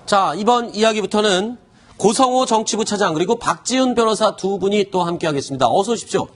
자, 이번 이야기부터는 고성호 정치부 차장 그리고 박지훈 변호사 두 분이 또 함께하겠습니다. 어서 오십시오.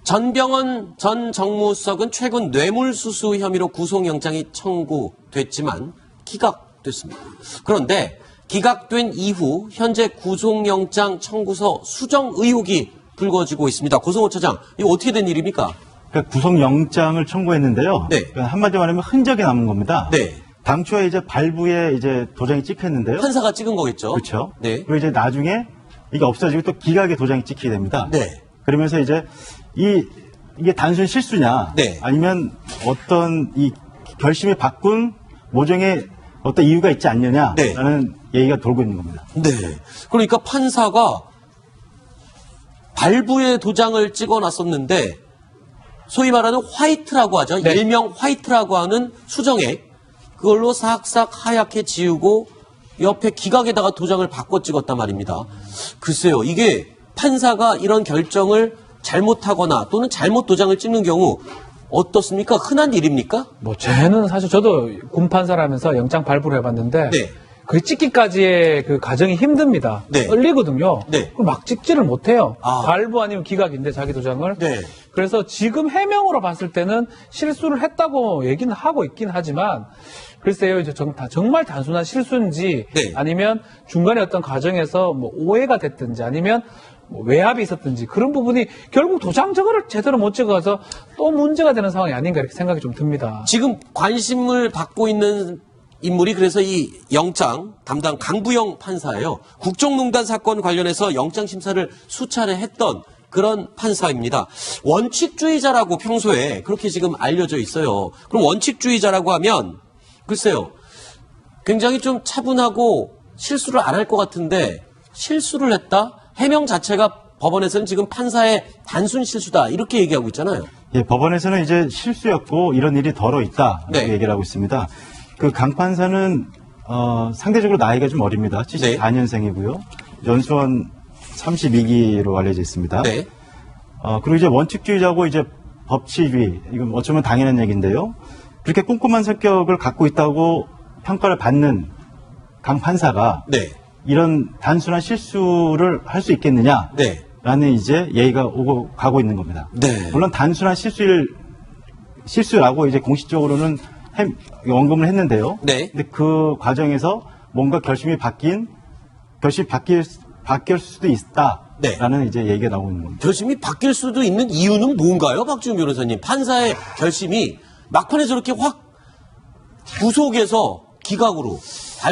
전병헌 전 정무수석은 최근 뇌물수수 혐의로 구속영장이 청구됐지만 기각됐습니다. 그런데 기각된 이후 현재 구속영장 청구서 수정 의혹이 불거지고 있습니다. 고성호 차장, 이거 어떻게 된 일입니까? 그러니까 구속영장을 청구했는데요. 네. 그러니까 한마디로 말하면 흔적이 남은 겁니다. 네. 당초에 이제 발부에 이제 도장이 찍혔는데요. 판사가 찍은 거겠죠? 그렇죠. 네. 그리고 이제 나중에 이게 없어지고 또 기각에 도장이 찍히게 됩니다. 네. 그러면서 이제 이게 단순 실수냐, 네. 아니면 어떤 이 결심을 바꾼 모종의 어떤 이유가 있지 않느냐라는 얘기가 돌고 있는 겁니다. 네. 그러니까 판사가 발부에 도장을 찍어놨었는데 소위 말하는 화이트라고 하죠. 네. 일명 화이트라고 하는 수정액. 그걸로 싹싹 하얗게 지우고 옆에 기각에다가 도장을 바꿔 찍었단 말입니다. 글쎄요. 이게 판사가 이런 결정을 잘못하거나 또는 잘못 도장을 찍는 경우 어떻습니까? 흔한 일입니까? 뭐 쟤는 사실 저도 군판사라면서 영장 발부를 해봤는데 네. 그 찍기까지의 그 과정이 힘듭니다. 네. 떨리거든요. 네. 그럼 막 찍지를 못해요. 아. 발부 아니면 기각인데 자기 도장을. 네. 그래서 지금 해명으로 봤을 때는 실수를 했다고 얘기는 하고 있긴 하지만 글쎄요, 이제 정말 단순한 실수인지 네. 아니면 중간에 어떤 과정에서 뭐 오해가 됐든지 아니면 뭐 외압이 있었든지 그런 부분이 결국 도장 저거를 제대로 못 찍어서 또 문제가 되는 상황이 아닌가 이렇게 생각이 좀 듭니다. 지금 관심을 받고 있는 인물이 그래서 이 영장 담당 강부영 판사예요. 국정농단 사건 관련해서 영장 심사를 수차례 했던 그런 판사입니다. 원칙주의자라고 평소에 그렇게 지금 알려져 있어요. 그럼 원칙주의자라고 하면 글쎄요. 굉장히 좀 차분하고 실수를 안 할 것 같은데 실수를 했다? 해명 자체가 법원에서는 지금 판사의 단순 실수다 이렇게 얘기하고 있잖아요. 예, 법원에서는 이제 실수였고 이런 일이 덜어 있다 이렇게 네. 얘기를 하고 있습니다. 그 강 판사는 상대적으로 나이가 좀 어립니다. 74년생이고요. 연수원 32기로 알려져 있습니다. 네. 그리고 이제 원칙주의자고 이제 법치주의, 이건 어쩌면 당연한 얘기인데요. 그렇게 꼼꼼한 성격을 갖고 있다고 평가를 받는 강 판사가 네. 이런 단순한 실수를 할 수 있겠느냐? 네. 라는 이제 얘기가 오고 가고 있는 겁니다. 네. 물론 단순한 실수라고 이제 공식적으로는 언급을 했는데요. 네. 근데 그 과정에서 뭔가 결심이 바뀔 수도 있다라는 네. 이제 얘기가 나오고 있는 겁니다. 결심이 바뀔 수도 있는 이유는 뭔가요, 박지훈 변호사님? 판사의 결심이 막판에 저렇게 확 구속에서 기각으로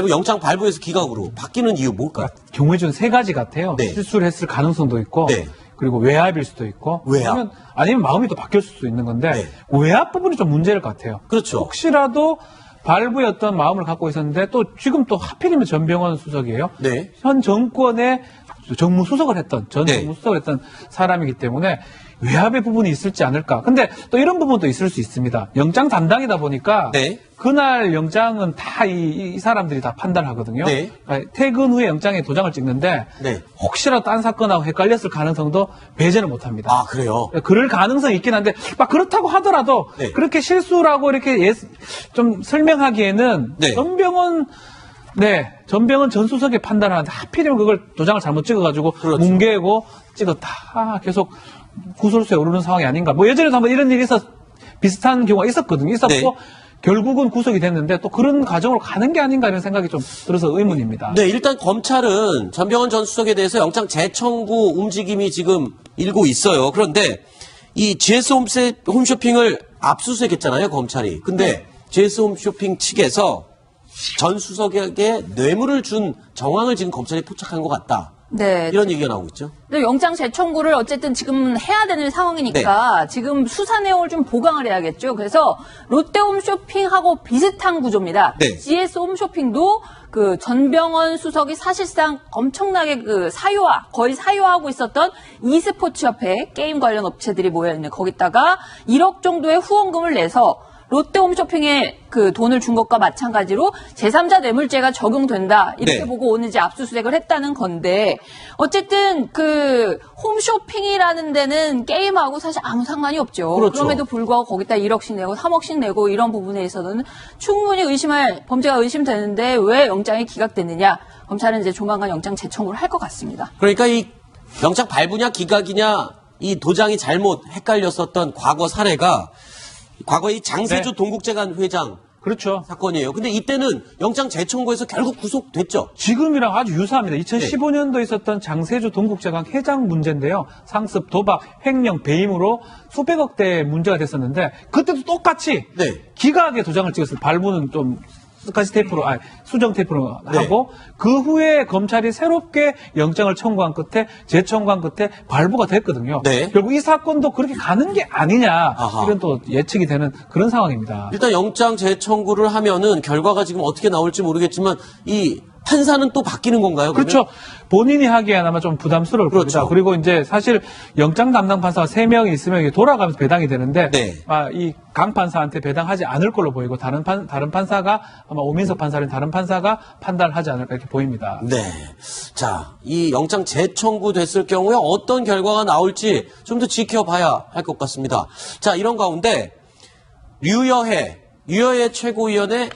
영장 발부에서 기각으로 바뀌는 이유 뭘까요? 경우에 좀 세 가지 같아요. 네. 실수를 했을 가능성도 있고, 네. 그리고 외압일 수도 있고, 외압. 아니면 마음이 또 바뀔 수도 있는 건데, 네. 외압 부분이 좀 문제일 것 같아요. 그렇죠. 혹시라도 발부의 어떤 마음을 갖고 있었는데, 또 지금 또 하필이면 전병헌 수석이에요. 네. 현 정권의 정무수석을 했던, 전 네. 정무수석을 했던 사람이기 때문에, 외압의 부분이 있을지 않을까. 근데 또 이런 부분도 있을 수 있습니다. 영장 담당이다 보니까 네. 그날 영장은 다 이 사람들이 다 판단하거든요. 네. 그러니까 퇴근 후에 영장에 도장을 찍는데 네. 혹시라도 딴 사건하고 헷갈렸을 가능성도 배제를 못합니다. 아, 그래요? 그럴 가능성이 있긴 한데 막 그렇다고 하더라도 네. 그렇게 실수라고 이렇게 좀 설명하기에는 네. 전병헌 전 수석이 판단하는데 하필이면 그걸 도장을 잘못 찍어가지고 그렇죠. 뭉개고 찍었다. 계속 구설수에 오르는 상황이 아닌가. 뭐 예전에도 한번 이런 일이 비슷한 경우가 있었거든요. 있었고 네. 결국은 구속이 됐는데 또 그런 과정으로 가는 게 아닌가 이런 생각이 좀 들어서 의문입니다. 네, 일단 검찰은 전병헌 전 수석에 대해서 영장 재청구 움직임이 지금 일고 있어요. 그런데 이 GS 홈쇼핑을 압수수색했잖아요, 검찰이. 근데 GS 홈쇼핑 측에서 전 수석에게 뇌물을 준 정황을 지금 검찰이 포착한 것 같다. 네. 이런 얘기가 나오고 있죠. 근데 영장 재청구를 어쨌든 지금 해야 되는 상황이니까 지금 수사 내용을 좀 보강을 해야겠죠. 그래서 롯데홈쇼핑하고 비슷한 구조입니다. 네. GS 홈쇼핑도 그 전병헌 수석이 사실상 엄청나게 그 거의 사유화하고 있었던 e스포츠 협회 게임 관련 업체들이 모여있는 거기다가 1억 정도의 후원금을 내서 롯데홈쇼핑에 그 돈을 준 것과 마찬가지로 제3자 뇌물죄가 적용된다 이렇게 네. 보고 오늘 이제 압수수색을 했다는 건데 어쨌든 그 홈쇼핑이라는 데는 게임하고 사실 아무 상관이 없죠. 그렇죠. 그럼에도 불구하고 거기다 1억씩 내고 3억씩 내고 이런 부분에 있어서는 충분히 범죄가 의심되는데 왜 영장이 기각됐느냐? 검찰은 이제 조만간 영장 재청구를 할 것 같습니다. 그러니까 이 영장 발부냐 기각이냐 이 도장이 잘못 헷갈렸었던 과거 사례가 과거 이 장세주 네. 동국재관 회장 그렇죠. 사건이에요. 근데 이때는 영장 재청구에서 결국 구속됐죠. 지금이랑 아주 유사합니다. 2015년도에 있었던 장세주 동국제강 회장 문제인데요. 상습, 도박, 횡령, 배임으로 수백억대 문제가 됐었는데 그때도 똑같이 네. 기각의 도장을 찍었어요. 발부는 좀 스카치 테이프로, 수정 테이프로 네. 하고 그 후에 검찰이 새롭게 영장을 청구한 끝에 재청구한 끝에 발부가 됐거든요. 네. 결국 이 사건도 그렇게 가는 게 아니냐 아하. 이런 또 예측이 되는 그런 상황입니다. 일단 영장 재청구를 하면은 결과가 지금 어떻게 나올지 모르겠지만 이 판사는 또 바뀌는 건가요? 그러면? 그렇죠. 본인이 하기에는 아마 좀 부담스러울 그렇죠. 겁니다. 그리고 이제 사실 영장 담당 판사가 3명이 있으면 이게 돌아가면서 배당이 되는데 네. 이 강 판사한테 배당하지 않을 걸로 보이고 다른 판사가 아마 오민석 판사는 다른 판사가 판단을 하지 않을까 이렇게 보입니다. 네. 자, 이 영장 재청구 됐을 경우에 어떤 결과가 나올지 좀 더 지켜봐야 할 것 같습니다. 자, 이런 가운데 유여해 최고위원회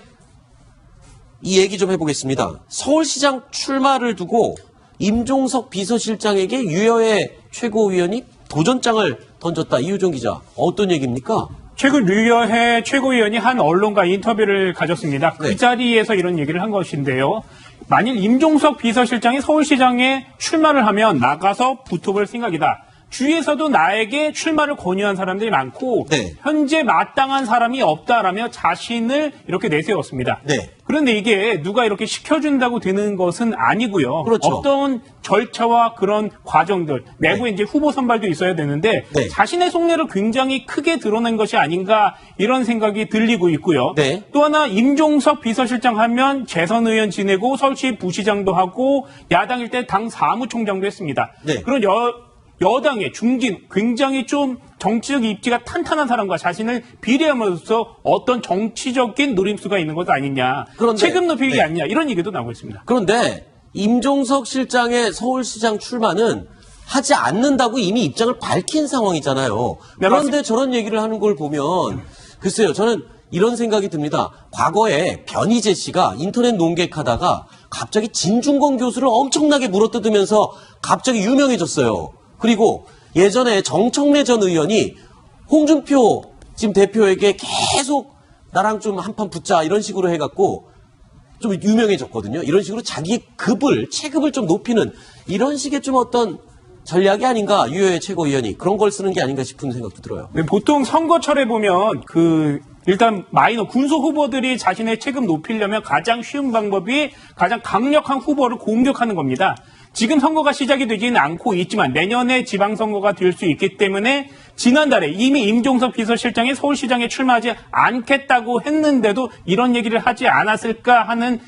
이 얘기 좀 해보겠습니다. 서울시장 출마를 두고 임종석 비서실장에게 유여해 최고위원이 도전장을 던졌다. 이유정 기자, 어떤 얘기입니까? 최근 류여해 최고위원이 한 언론과 인터뷰를 가졌습니다. 그 네. 자리에서 이런 얘기를 한 것인데요. 만일 임종석 비서실장이 서울시장에 출마를 하면 나가서 붙어볼 생각이다. 주위에서도 나에게 출마를 권유한 사람들이 많고 네. 현재 마땅한 사람이 없다라며 자신을 이렇게 내세웠습니다. 네. 그런데 이게 누가 이렇게 시켜준다고 되는 것은 아니고요. 그렇죠. 어떤 절차와 그런 과정들, 내부에 이제 후보 선발도 있어야 되는데 네. 자신의 속내를 굉장히 크게 드러낸 것이 아닌가 이런 생각이 들리고 있고요. 네. 또 하나 임종석 비서실장 하면 재선 의원 지내고 서울시 부시장도 하고 야당일 때 당 사무총장도 했습니다. 네. 그런 여당의 중진 굉장히 좀 정치적 입지가 탄탄한 사람과 자신을 비례함으로써 어떤 정치적인 노림수가 있는 것 아니냐. 그런데, 체급 높이기 네. 아니냐. 이런 얘기도 나오고 있습니다. 그런데 임종석 실장의 서울시장 출마는 하지 않는다고 이미 입장을 밝힌 상황이잖아요. 네, 그런데 맞습니다. 저런 얘기를 하는 걸 보면 글쎄요. 저는 이런 생각이 듭니다. 과거에 변희재 씨가 인터넷 논객하다가 갑자기 진중권 교수를 엄청나게 물어뜯으면서 갑자기 유명해졌어요. 그리고 예전에 정청래 전 의원이 홍준표 지금 대표에게 계속 나랑 좀 한판 붙자 이런 식으로 해갖고 좀 유명해졌거든요. 이런 식으로 자기 체급을 좀 높이는 이런 식의 좀 어떤 전략이 아닌가 유여해 최고위원이 그런 걸 쓰는 게 아닌가 싶은 생각도 들어요. 네, 보통 선거철에 보면 일단 마이너 군소 후보들이 자신의 체급 높이려면 가장 쉬운 방법이 가장 강력한 후보를 공격하는 겁니다. 지금 선거가 시작이 되지는 않고 있지만 내년에 지방선거가 될 수 있기 때문에 지난달에 이미 임종석 비서실장이 서울시장에 출마하지 않겠다고 했는데도 이런 얘기를 하지 않았을까 하는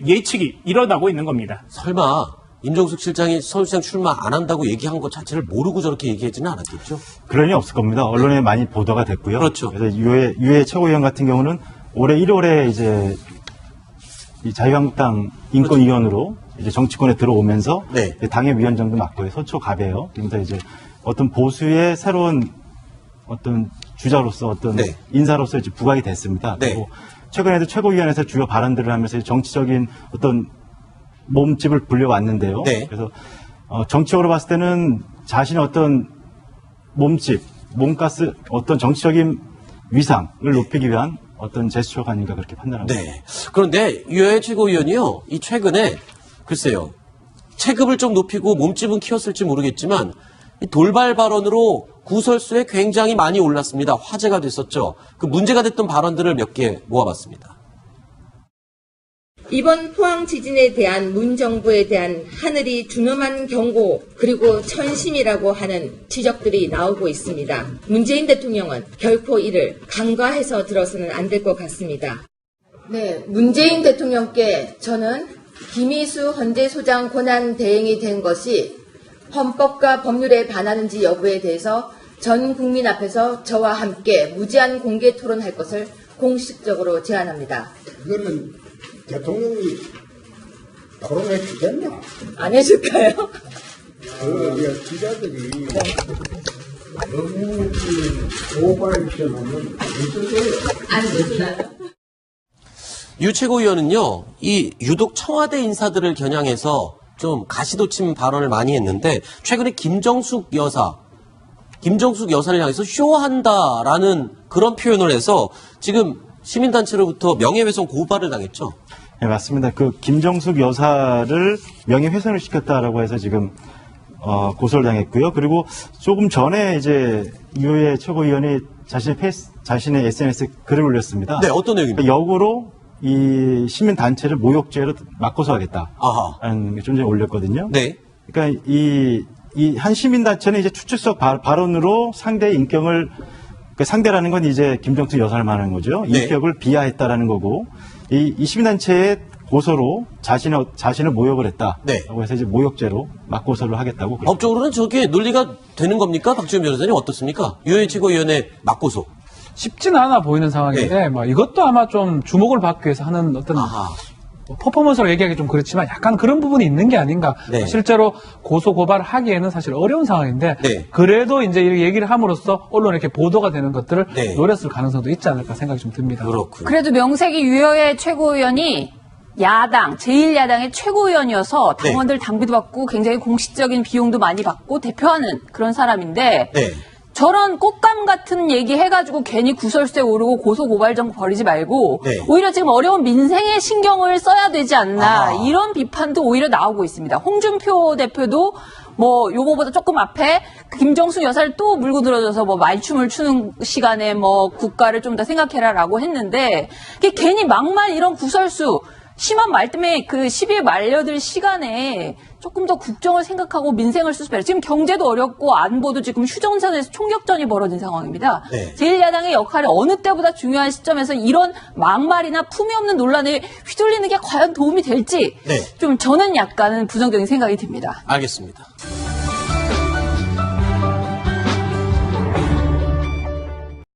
예측이 일어나고 있는 겁니다. 설마 임종석 실장이 서울시장 출마 안 한다고 얘기한 것 자체를 모르고 저렇게 얘기하지는 않았겠죠? 그럴 리 없을 겁니다. 언론에 많이 보도가 됐고요. 그렇죠. 그래서 유해 최고위원 같은 경우는 올해 1월에 이제 이 자유한국당 인권위원으로 이제 정치권에 들어오면서 네. 당의 위원장도 맡고요. 서초갑이에요. 그러면서 이제 어떤 보수의 새로운 어떤 주자로서 어떤 네. 인사로서 이제 부각이 됐습니다. 네. 그리고 최근에도 최고위원회에서 주요 발언들을 하면서 정치적인 어떤 몸집을 불려왔는데요. 네. 그래서 정치적으로 봤을 때는 자신의 어떤 몸집, 몸가스, 어떤 정치적인 위상을 높이기 위한 어떤 제스처가 아닌가 그렇게 판단합니다. 네. 그런데 유해 최고위원이요, 이 최근에 글쎄요, 체급을 좀 높이고 몸집은 키웠을지 모르겠지만 이 돌발 발언으로 구설수에 굉장히 많이 올랐습니다. 화제가 됐었죠. 그 문제가 됐던 발언들을 몇 개 모아봤습니다. 이번 포항 지진에 대한 문정부에 대한 하늘이 준엄한 경고 그리고 천심이라고 하는 지적들이 나오고 있습니다. 문재인 대통령은 결코 이를 간과해서 들어서는 안 될 것 같습니다. 네, 문재인 대통령께 저는 김희수 헌재소장 권한 대행이 된 것이 헌법과 법률에 반하는지 여부에 대해서 전 국민 앞에서 저와 함께 무제한 공개 토론할 것을 공식적으로 제안합니다. 그거는 대통령이 토론해 주겠나? 안 해줄까요? 그 기자들이 너무 오버액션하면 안 해주나요? 유 최고위원은요, 이 유독 청와대 인사들을 겨냥해서 좀 가시도침 발언을 많이 했는데, 최근에 김정숙 여사를 향해서 쇼한다라는 그런 표현을 해서 지금 시민단체로부터 명예훼손 고발을 당했죠. 네, 맞습니다. 그 김정숙 여사를 명예훼손을 시켰다라고 해서 지금 고소를 당했고요. 그리고 조금 전에 이제 유해 최고위원이 자신의 SNS에 글을 올렸습니다. 네, 어떤 내용입니까? 역으로 이 시민단체를 모욕죄로 맞고소하겠다라는 아하. 게 좀 전에 올렸거든요. 네. 그러니까 이 한 시민단체는 이제 추측성 발언으로 상대의 인격을, 그 상대라는 건 이제 김정숙 여사를 말하는 거죠. 네. 인격을 비하했다라는 거고, 이 시민단체의 고소로 자신을 모욕을 했다라고 네. 해서 이제 모욕죄로 맞고소를 하겠다고. 법적으로는 저게 논리가 되는 겁니까? 박지원 변호사님 어떻습니까? 유해 최고위원의 맞고소. 쉽지는 않아 보이는 상황인데 뭐 이것도 아마 좀 주목을 받기 위해서 하는 어떤 아하. 퍼포먼스로 얘기하기 좀 그렇지만 약간 그런 부분이 있는 게 아닌가. 네. 실제로 고소 고발을 하기에는 사실 어려운 상황인데 네. 그래도 이제 이렇게 얘기를 함으로써 언론에 이렇게 보도가 되는 것들을 네. 노렸을 가능성도 있지 않을까 생각이 좀 듭니다. 그렇군요. 그래도 명색이 유효의 최고위원이 야당, 제1야당의 최고위원이어서 당원들 당비도 받고 굉장히 공식적인 비용도 많이 받고 대표하는 그런 사람인데 네. 저런 꽃감 같은 얘기 해가지고 괜히 구설수에 오르고 고소고발정 벌이지 말고 네. 오히려 지금 어려운 민생에 신경을 써야 되지 않나 아하. 이런 비판도 오히려 나오고 있습니다. 홍준표 대표도 뭐 요거보다 조금 앞에 김정숙 여사를 또 물고 늘어져서 뭐 말춤을 추는 시간에 뭐 국가를 좀 더 생각해라라고 했는데 그게 괜히 막말 이런 구설수 심한 말 때문에 그 시비에 말려들 시간에 조금 더 국정을 생각하고 민생을 수습해라. 지금 경제도 어렵고 안보도 지금 휴전선에서 총격전이 벌어진 상황입니다. 네. 제1야당의 역할이 어느 때보다 중요한 시점에서 이런 막말이나 품위 없는 논란에 휘둘리는 게 과연 도움이 될지 네. 좀 저는 약간은 부정적인 생각이 듭니다. 알겠습니다.